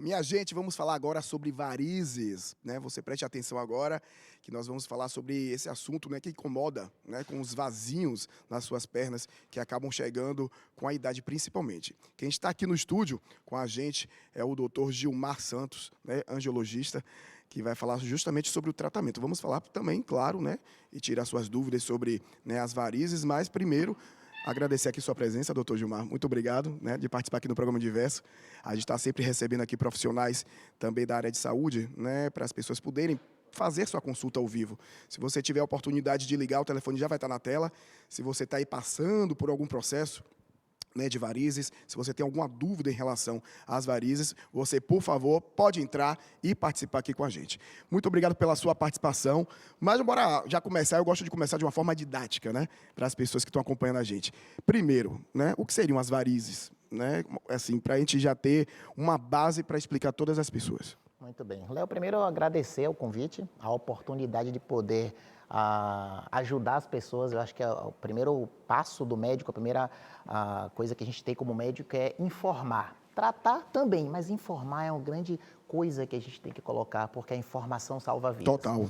Minha gente, vamos falar agora sobre varizes, né? Você preste atenção agora que nós vamos falar sobre esse assunto, né, que incomoda, né, com os vasinhos nas suas pernas que acabam chegando com a idade principalmente. Quem está aqui no estúdio com a gente é o Dr. Gilmar Santos, né, angiologista, que vai falar justamente sobre o tratamento. Vamos falar também, claro, né, e tirar suas dúvidas sobre, né, as varizes, mas primeiro agradecer aqui sua presença, doutor Gilmar. Muito obrigado, né, de participar aqui no programa Diverso. A gente está sempre recebendo aqui profissionais também da área de saúde, né, para as pessoas poderem fazer sua consulta ao vivo. Se você tiver a oportunidade de ligar, o telefone já vai estar na tela. Se você está aí passando por algum processo, né, de varizes, se você tem alguma dúvida em relação às varizes, você, por favor, pode entrar e participar aqui com a gente. Muito obrigado pela sua participação, mas bora já começar, eu gosto de começar de uma forma didática, né, para as pessoas que estão acompanhando a gente. Primeiro, né, o que seriam as varizes? Né, assim, para a gente já ter uma base para explicar a todas as pessoas. Muito bem. Léo, primeiro eu agradecer o convite, a oportunidade de poder ajudar as pessoas. Eu acho que o primeiro passo do médico, a primeira coisa que a gente tem como médico é informar. Tratar também, mas informar é uma grande coisa que a gente tem que colocar, porque a informação salva vidas. Total.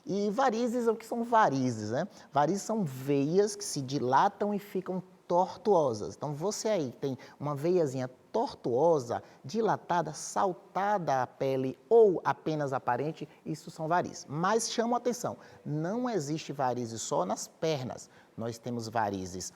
E varizes, o que são varizes, né? Varizes são veias que se dilatam e ficam tortuosas. Então, você aí tem uma veiazinha tortuosa, dilatada, saltada à pele ou apenas aparente, isso são varizes. Mas chama a atenção, não existe varizes só nas pernas. Nós temos varizes,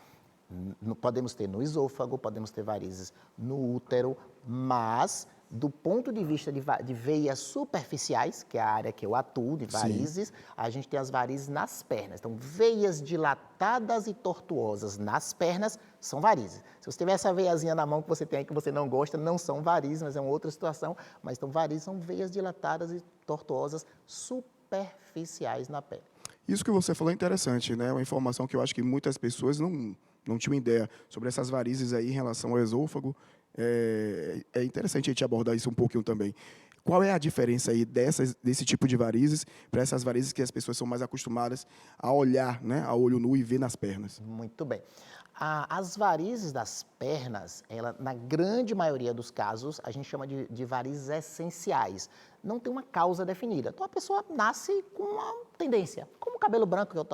podemos ter no esôfago, podemos ter varizes no útero, mas do ponto de vista de veias superficiais, que é a área que eu atuo, de varizes, a gente tem as varizes nas pernas. Então, veias dilatadas e tortuosas nas pernas são varizes. Se você tiver essa veiazinha na mão que você tem aí, que você não gosta, não são varizes, mas é uma outra situação. Mas então, varizes são veias dilatadas e tortuosas superficiais na pele. Isso que você falou é interessante, né? Uma informação que eu acho que muitas pessoas não tinham ideia sobre essas varizes aí em relação ao esôfago. É interessante a gente abordar isso um pouquinho também. Qual é a diferença aí desse tipo de varizes para essas varizes que as pessoas são mais acostumadas a olhar, né, a olho nu e ver nas pernas? Muito bem. As varizes das pernas, na grande maioria dos casos, a gente chama de varizes essenciais. Não tem uma causa definida. Então, a pessoa nasce com uma tendência. Como o cabelo branco, que eu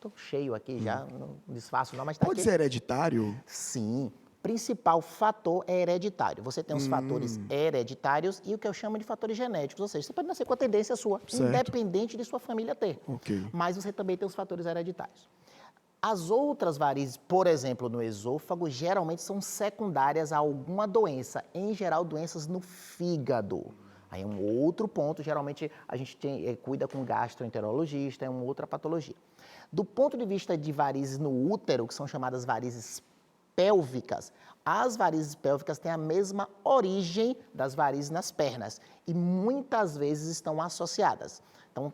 tô cheio aqui já, não disfarço não, mas está Pode aqui. ser hereditário? Sim. Principal fator é hereditário. Você tem os fatores hereditários e o que eu chamo de fatores genéticos, ou seja, você pode nascer com a tendência sua, Certo. independente de sua família ter. Ok. Mas você também tem os fatores hereditários. As outras varizes, por exemplo, no esôfago, geralmente são secundárias a alguma doença, em geral doenças no fígado. Aí é um outro ponto, geralmente a gente cuida com gastroenterologista, é uma outra patologia. Do ponto de vista de varizes no útero, que são chamadas varizes pélvicas, as varizes pélvicas têm a mesma origem das varizes nas pernas e muitas vezes estão associadas. Então,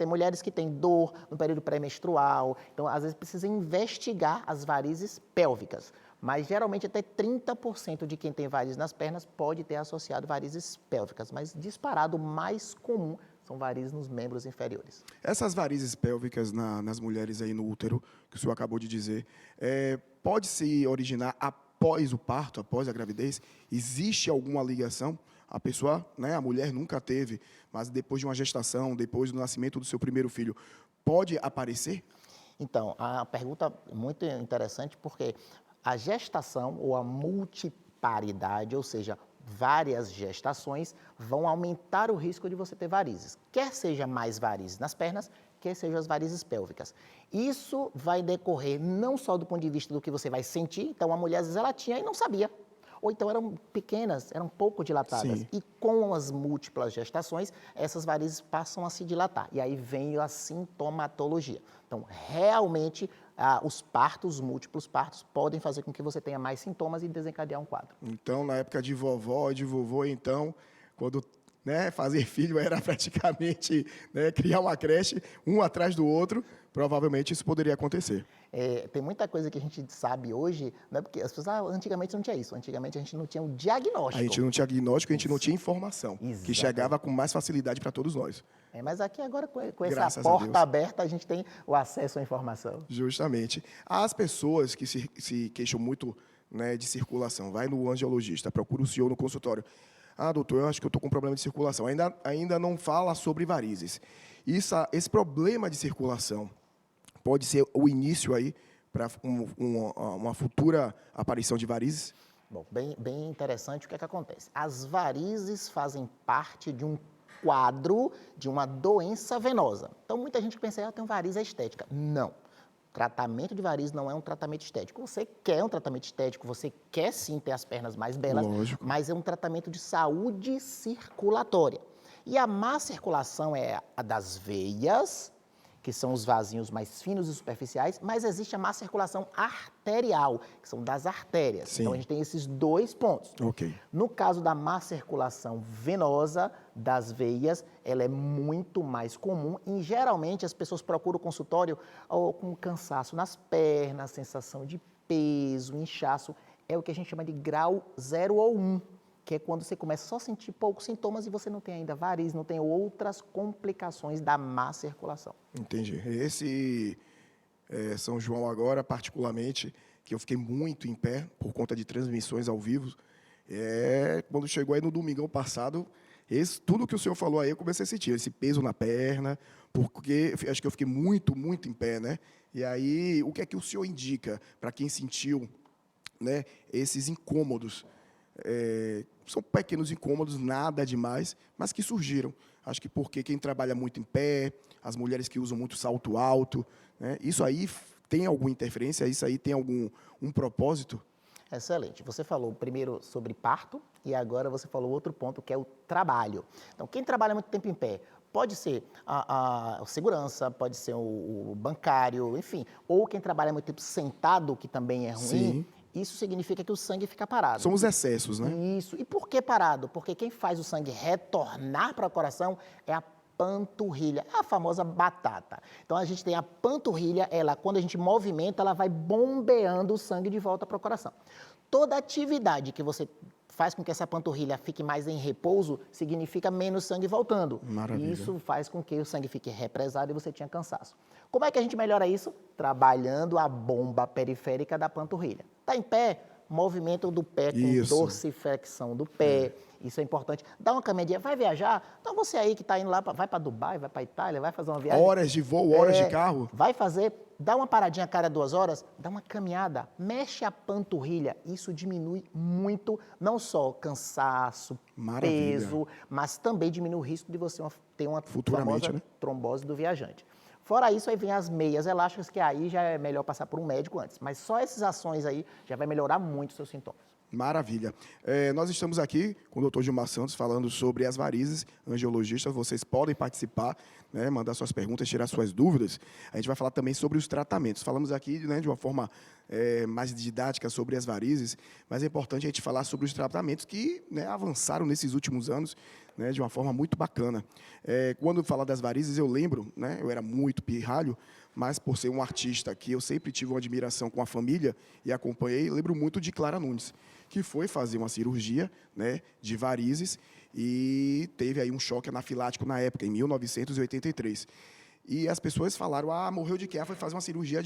mulheres que têm dor no período pré-menstrual, então às vezes precisa investigar as varizes pélvicas. Mas geralmente até 30% de quem tem varizes nas pernas pode ter associado varizes pélvicas, mas disparado mais comum são varizes nos membros inferiores. Essas varizes pélvicas nas mulheres aí no útero, que o senhor acabou de dizer, pode se originar após o parto, após a gravidez? Existe alguma ligação? A pessoa, né, a mulher nunca teve, mas depois de uma gestação, depois do nascimento do seu primeiro filho, pode aparecer? Então, a pergunta é muito interessante porque a gestação ou a multiparidade, ou seja, várias gestações, vão aumentar o risco de você ter varizes. Quer seja mais varizes nas pernas, quer sejam as varizes pélvicas. Isso vai decorrer não só do ponto de vista do que você vai sentir, então a mulher às vezes ela tinha e não sabia. Ou então eram pequenas, eram pouco dilatadas. Sim. E com as múltiplas gestações, essas varizes passam a se dilatar. E aí vem a sintomatologia. Então, realmente, os múltiplos partos, podem fazer com que você tenha mais sintomas e desencadear um quadro. Então, na época de vovó e de vovô, então, quando, né, fazer filho era praticamente, né, criar uma creche, um atrás do outro, provavelmente isso poderia acontecer. Tem muita coisa que a gente sabe hoje, né, porque as pessoas, antigamente não tinha isso, antigamente a gente não tinha o diagnóstico. A gente não tinha diagnóstico, a gente não tinha informação, que Exatamente. chegava com mais facilidade para todos nós. Mas aqui agora, com essa Graças a Deus. porta aberta, a gente tem o acesso à informação. Justamente. As pessoas que se queixam muito, né, de circulação, vai no angiologista, procura o senhor no consultório. Ah, doutor, eu acho que eu estou com problema de circulação. Ainda não fala sobre varizes. Esse problema de circulação pode ser o início aí para uma futura aparição de varizes? Bom, bem interessante o que é que acontece. As varizes fazem parte de um quadro de uma doença venosa. Então, muita gente pensa, eu tenho variz, é estética. Não. Tratamento de variz não é um tratamento estético. Você quer um tratamento estético, você quer sim ter as pernas mais belas, Lógico. mas é um tratamento de saúde circulatória. E a má circulação é a das veias, que são os vasinhos mais finos e superficiais, mas existe a má circulação arterial, que são das artérias. Sim. Então, a gente tem esses dois pontos. Ok. No caso da má circulação venosa das veias, ela é muito mais comum e, geralmente, as pessoas procuram o consultório com cansaço nas pernas, sensação de peso, inchaço. É o que a gente chama de grau 0 ou 1. Que é quando você começa só a sentir poucos sintomas e você não tem ainda variz, não tem outras complicações da má circulação. Entendi. Esse São João agora, particularmente, que eu fiquei muito em pé por conta de transmissões ao vivo, quando chegou aí no domingão passado, tudo que o senhor falou aí, eu comecei a sentir esse peso na perna, porque acho que eu fiquei muito, muito em pé, né? E aí, o que é que o senhor indica para quem sentiu, né, esses incômodos? São pequenos incômodos, nada demais, mas que surgiram. Acho que porque quem trabalha muito em pé, as mulheres que usam muito salto alto, né, isso aí tem alguma interferência? Isso aí tem algum propósito? Excelente. Você falou primeiro sobre parto e agora você falou outro ponto que é o trabalho. Então, quem trabalha muito tempo em pé, pode ser a segurança, pode ser o bancário, enfim, ou quem trabalha muito tempo sentado, que também é ruim. Sim. Isso significa que o sangue fica parado. São os excessos, né? Isso. E por que parado? Porque quem faz o sangue retornar para o coração é a panturrilha, a famosa batata. Então, a gente tem a panturrilha, quando a gente movimenta, ela vai bombeando o sangue de volta para o coração. Toda atividade que você faz com que essa panturrilha fique mais em repouso, significa menos sangue voltando. Maravilha. E isso faz com que o sangue fique represado e você tenha cansaço. Como é que a gente melhora isso? Trabalhando a bomba periférica da panturrilha. Está em pé? Movimento do pé com dorsiflexão do pé. Isso é importante. Dá uma caminhadinha, vai viajar? Então você aí que está indo lá, vai para Dubai, vai para Itália, vai fazer uma viagem. Horas de voo, horas de carro. Vai fazer, dá uma paradinha a cada 2 horas, dá uma caminhada, mexe a panturrilha. Isso diminui muito, não só cansaço, peso, mas também diminui o risco de você ter uma famosa trombose do viajante. Fora isso, aí vem as meias elásticas, que aí já é melhor passar por um médico antes. Mas só essas ações aí já vai melhorar muito os seus sintomas. Maravilha. Nós estamos aqui com o doutor Gilmar Santos falando sobre as varizes, angiologistas. Vocês podem participar, né, mandar suas perguntas, tirar suas dúvidas. A gente vai falar também sobre os tratamentos. Falamos aqui, né, de uma forma mais didática sobre as varizes, mas é importante a gente falar sobre os tratamentos que, né, avançaram nesses últimos anos, né, de uma forma muito bacana. Quando fala das varizes, eu lembro, né, eu era muito pirralho, mas por ser um artista que eu sempre tive uma admiração com a família e acompanhei, lembro muito de Clara Nunes, que foi fazer uma cirurgia, né, de varizes e teve aí um choque anafilático na época, em 1983. E as pessoas falaram, morreu de quê? Foi fazer uma cirurgia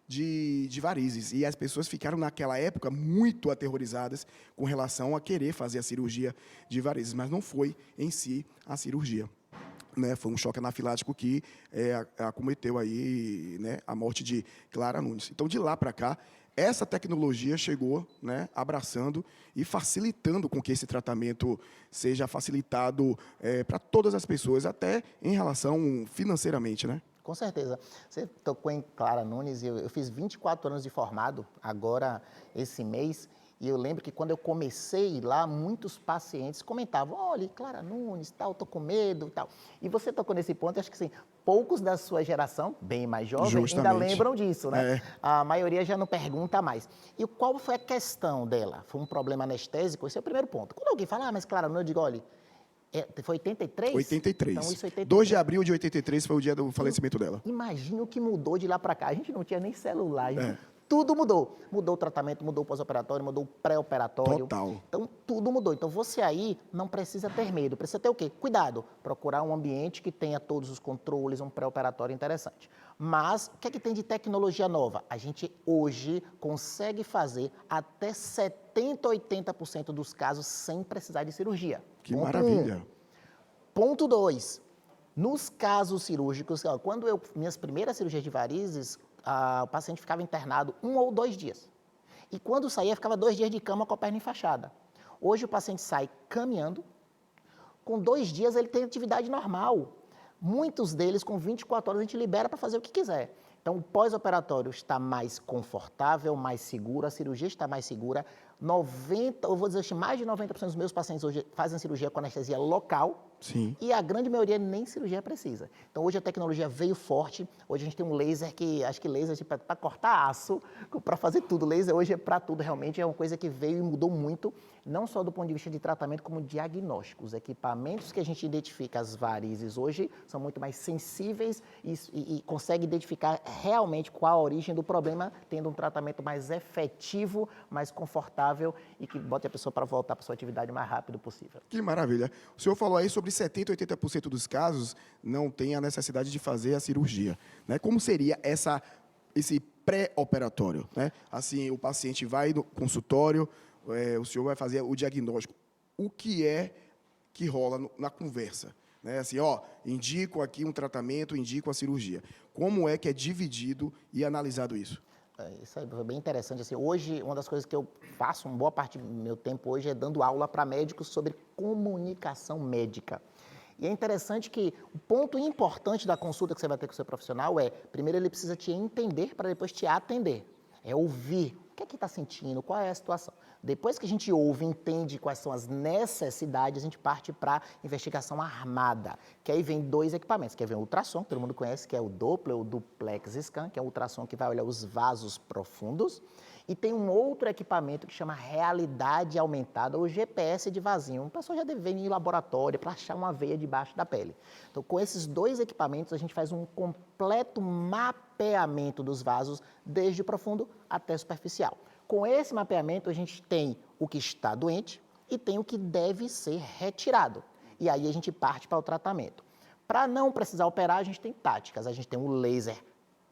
de varizes. E as pessoas ficaram, naquela época, muito aterrorizadas com relação a querer fazer a cirurgia de varizes, mas não foi, em si, a cirurgia. Né, foi um choque anafilático que acometeu aí, né, a morte de Clara Nunes. Então, de lá para cá, essa tecnologia chegou, né, abraçando e facilitando com que esse tratamento seja facilitado para todas as pessoas, até em relação financeiramente, né? Com certeza. Você tocou em Clara Nunes, eu fiz 24 anos de formado, agora esse mês, e eu lembro que quando eu comecei lá, muitos pacientes comentavam, olha, Clara Nunes, tal, estou com medo, tal. E você tocou nesse ponto, acho que sim, poucos da sua geração, bem mais jovem, ainda lembram disso, né? A maioria já não pergunta mais. E qual foi a questão dela? Foi um problema anestésico? Esse é o primeiro ponto. Quando alguém fala, mas Clara Nunes, eu digo, olha, foi 83? 83. Então, isso 83. 2 de abril de 83 foi o dia do falecimento dela. Imagina o que mudou de lá para cá. A gente não tinha nem celular, tudo mudou. Mudou o tratamento, mudou o pós-operatório, mudou o pré-operatório. Total. Então, tudo mudou. Então, você aí não precisa ter medo. Precisa ter o quê? Cuidado. Procurar um ambiente que tenha todos os controles, um pré-operatório interessante. Mas, o que é que tem de tecnologia nova? A gente, hoje, consegue fazer até 70%, 80% dos casos sem precisar de cirurgia. Que Ponto maravilha. 1. Ponto 2. Nos casos cirúrgicos, quando minhas primeiras cirurgias de varizes, o paciente ficava internado 1 ou 2 dias. E quando saía, ficava 2 dias de cama com a perna enfaixada. Hoje o paciente sai caminhando, com 2 dias ele tem atividade normal. Muitos deles, com 24 horas, a gente libera para fazer o que quiser. Então, o pós-operatório está mais confortável, mais seguro, a cirurgia está mais segura. Eu vou dizer assim, mais de 90% dos meus pacientes hoje fazem cirurgia com anestesia local. Sim. E a grande maioria nem cirurgia precisa. Então, hoje a tecnologia veio forte. Hoje a gente tem um laser que, acho que laser para cortar aço, para fazer tudo. Laser hoje é para tudo, realmente. É uma coisa que veio e mudou muito, não só do ponto de vista de tratamento, como diagnóstico. Os equipamentos que a gente identifica as varizes hoje são muito mais sensíveis e consegue identificar realmente qual a origem do problema, tendo um tratamento mais efetivo, mais confortável e que bote a pessoa para voltar para sua atividade o mais rápido possível. Que maravilha. O senhor falou aí sobre 70%, 80% dos casos não tem a necessidade de fazer a cirurgia, né? Como seria esse pré-operatório, né? Assim, o paciente vai no consultório, o senhor vai fazer o diagnóstico. O que é que rola na conversa? Né? Assim, indico aqui um tratamento, indico a cirurgia. Como é que é dividido e analisado isso? Isso aí foi bem interessante. Assim, hoje, uma das coisas que eu faço, uma boa parte do meu tempo hoje, é dando aula para médicos sobre comunicação médica. E é interessante que o ponto importante da consulta que você vai ter com o seu profissional primeiro, ele precisa te entender para depois te atender. É ouvir. O que é que está sentindo? Qual é a situação? Depois que a gente ouve, entende quais são as necessidades, a gente parte para investigação armada, que aí vem 2 equipamentos, que aí vem o ultrassom, que todo mundo conhece, que é o Doppler, o Duplex Scan, que é um ultrassom que vai olhar os vasos profundos, e tem um outro equipamento que chama realidade aumentada, ou GPS de vasinho. Uma pessoa já deve ver em laboratório para achar uma veia debaixo da pele. Então, com esses 2 equipamentos, a gente faz um completo mapeamento dos vasos, desde o profundo até o superficial. Com esse mapeamento, a gente tem o que está doente e tem o que deve ser retirado. E aí a gente parte para o tratamento. Para não precisar operar, a gente tem táticas. A gente tem o laser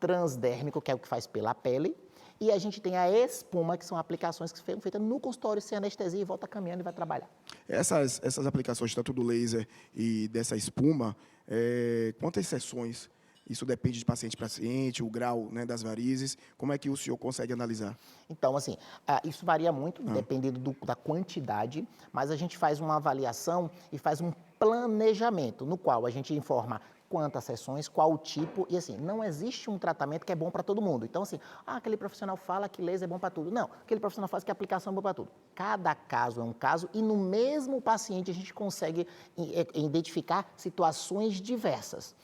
transdérmico, que é o que faz pela pele, e a gente tem a espuma, que são aplicações que são feitas no consultório sem anestesia e volta caminhando e vai trabalhar. Essas aplicações, tanto do laser e dessa espuma, quantas sessões? Isso depende de paciente para paciente, o grau, né, das varizes. Como é que o senhor consegue analisar? Então, assim, isso varia muito, dependendo da quantidade, mas a gente faz uma avaliação e faz um planejamento, no qual a gente informa quantas sessões, qual o tipo, e assim, não existe um tratamento que é bom para todo mundo. Então, assim, aquele profissional fala que laser é bom para tudo. Não, aquele profissional fala que a aplicação é boa para tudo. Cada caso é um caso e no mesmo paciente a gente consegue identificar situações diversas.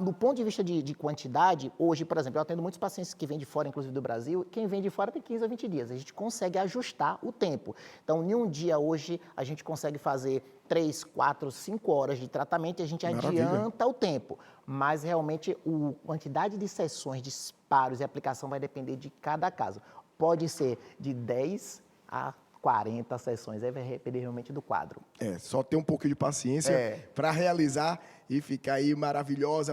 Do ponto de vista de quantidade, hoje, por exemplo, eu atendo muitos pacientes que vêm de fora, inclusive do Brasil, quem vem de fora tem 15 a 20 dias, a gente consegue ajustar o tempo. Então, em um dia hoje, a gente consegue fazer 3, 4, 5 horas de tratamento e a gente adianta o tempo. Mas, realmente, a quantidade de sessões, disparos e aplicação vai depender de cada caso. Pode ser de 10 a 40 sessões, aí vai depender realmente do quadro. Só ter um pouquinho de paciência para realizar e ficar aí maravilhoso.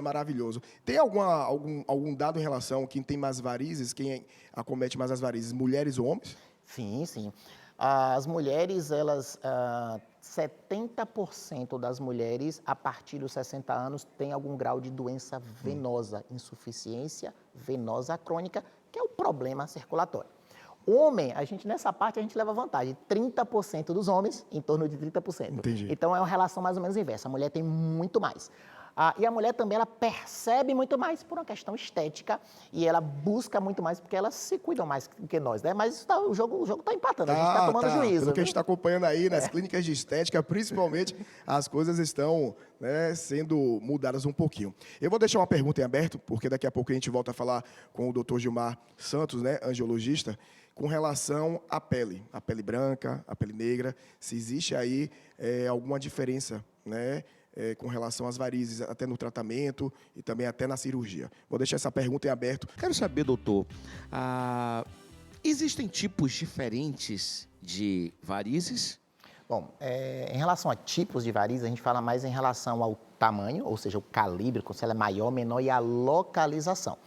Tem algum dado em relação a quem tem mais varizes, quem acomete mais as varizes, mulheres ou homens? Sim, sim. As mulheres, 70% das mulheres, a partir dos 60 anos, têm algum grau de doença venosa, insuficiência venosa crônica, que é o problema circulatório. Homem, nessa parte a gente leva vantagem, 30% dos homens, em torno de 30%. Entendi. Então é uma relação mais ou menos inversa, a mulher tem muito mais. E a mulher também, ela percebe muito mais por uma questão estética e ela busca muito mais porque elas se cuidam mais do que nós, né? Mas o jogo está empatando, a gente está tomando juízo. Pelo que a gente está acompanhando aí nas clínicas de estética, principalmente, as coisas estão, né, sendo mudadas um pouquinho. Eu vou deixar uma pergunta em aberto, porque daqui a pouco a gente volta a falar com o Dr. Gilmar Santos, né, angiologista, com relação à pele branca, a pele negra, se existe aí alguma diferença, né, com relação às varizes, até no tratamento e também até na cirurgia? Vou deixar essa pergunta em aberto. Quero saber, doutor, existem tipos diferentes de varizes? Bom, em relação a tipos de varizes, a gente fala mais em relação ao tamanho, ou seja, o calibre, se ela é maior, menor, e a localização.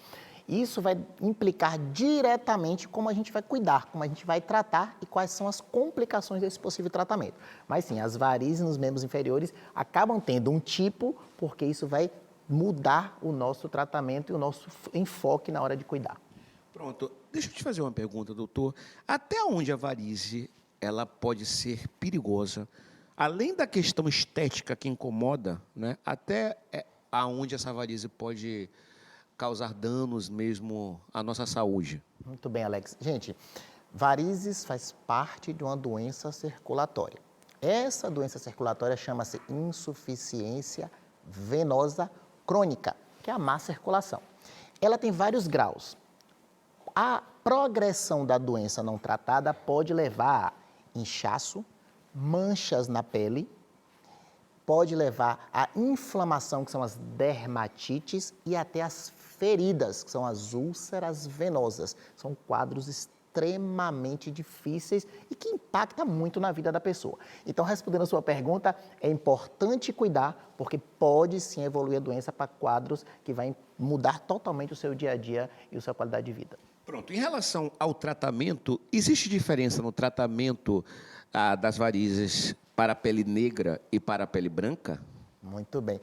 Isso vai implicar diretamente como a gente vai cuidar, como a gente vai tratar e quais são as complicações desse possível tratamento. Mas sim, as varizes nos membros inferiores acabam tendo um tipo, porque isso vai mudar o nosso tratamento e o nosso enfoque na hora de cuidar. Pronto. Deixa eu te fazer uma pergunta, doutor. Até onde a varize ela pode ser perigosa? Além da questão estética que incomoda, né, até aonde essa varize pode causar danos mesmo à nossa saúde? Muito bem, Alex. Gente, varizes faz parte de uma doença circulatória. Essa doença circulatória chama-se insuficiência venosa crônica, que é a má circulação. Ela tem vários graus. A progressão da doença não tratada pode levar a inchaço, manchas na pele, pode levar à inflamação, que são as dermatites, e até as feridas, que são as úlceras venosas. São quadros extremamente difíceis e que impactam muito na vida da pessoa. Então, respondendo a sua pergunta, é importante cuidar, porque pode sim evoluir a doença para quadros que vai mudar totalmente o seu dia a dia e a sua qualidade de vida. Pronto. Em relação ao tratamento, existe diferença no tratamento das varizes para a pele negra e para a pele branca? Muito bem.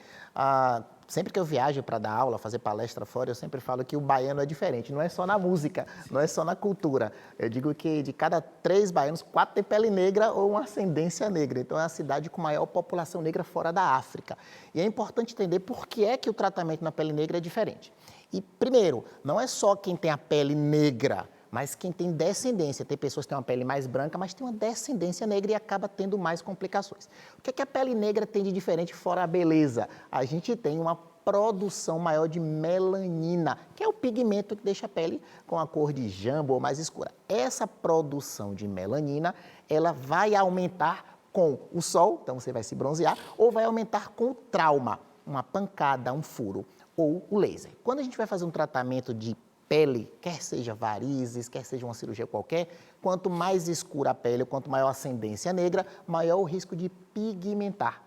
Sempre que eu viajo para dar aula, fazer palestra fora, eu sempre falo que o baiano é diferente. Não é só na música, não é só na cultura. Eu digo que de cada 3 baianos, 4 têm pele negra ou uma ascendência negra. Então é a cidade com maior população negra fora da África. E é importante entender por que é que o tratamento na pele negra é diferente. E, primeiro, não é só quem tem a pele negra, mas quem tem descendência. Tem pessoas que têm uma pele mais branca, mas tem uma descendência negra e acaba tendo mais complicações. O que é que a pele negra tem de diferente fora a beleza? A gente tem uma produção maior de melanina, que é o pigmento que deixa a pele com a cor de jambo ou mais escura. Essa produção de melanina, ela vai aumentar com o sol, então você vai se bronzear, ou vai aumentar com o trauma, uma pancada, um furo, ou o laser. Quando a gente vai fazer um tratamento de pele, quer seja varizes, quer seja uma cirurgia qualquer, quanto mais escura a pele, quanto maior a ascendência negra, maior o risco de pigmentar.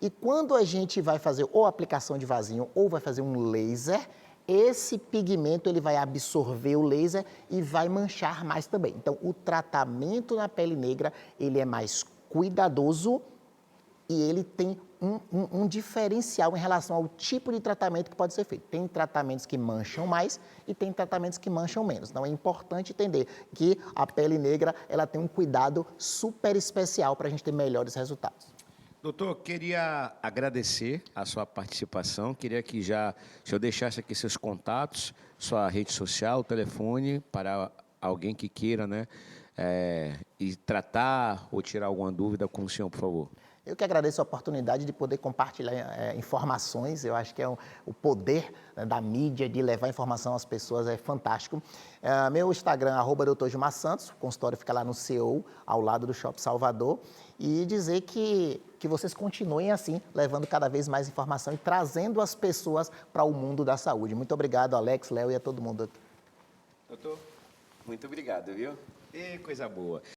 E quando a gente vai fazer ou aplicação de vasinho ou vai fazer um laser, esse pigmento ele vai absorver o laser e vai manchar mais também. Então, o tratamento na pele negra, ele é mais cuidadoso e ele tem um diferencial em relação ao tipo de tratamento que pode ser feito. Tem tratamentos que mancham mais e tem tratamentos que mancham menos. Então, é importante entender que a pele negra ela tem um cuidado super especial para a gente ter melhores resultados. Doutor, queria agradecer a sua participação, queria que se eu deixasse aqui seus contatos, sua rede social, telefone, para alguém que queira, né, e tratar ou tirar alguma dúvida com o senhor, por favor. Eu que agradeço a oportunidade de poder compartilhar informações. Eu acho que o poder, né, da mídia de levar informação às pessoas é fantástico. Meu Instagram, @Dr. Gilmar Santos, o consultório fica lá no CEO, ao lado do Shopping Salvador. E dizer que vocês continuem assim, levando cada vez mais informação e trazendo as pessoas para o mundo da saúde. Muito obrigado, Alex, Léo e a todo mundo aqui. Doutor, muito obrigado, viu? E coisa boa.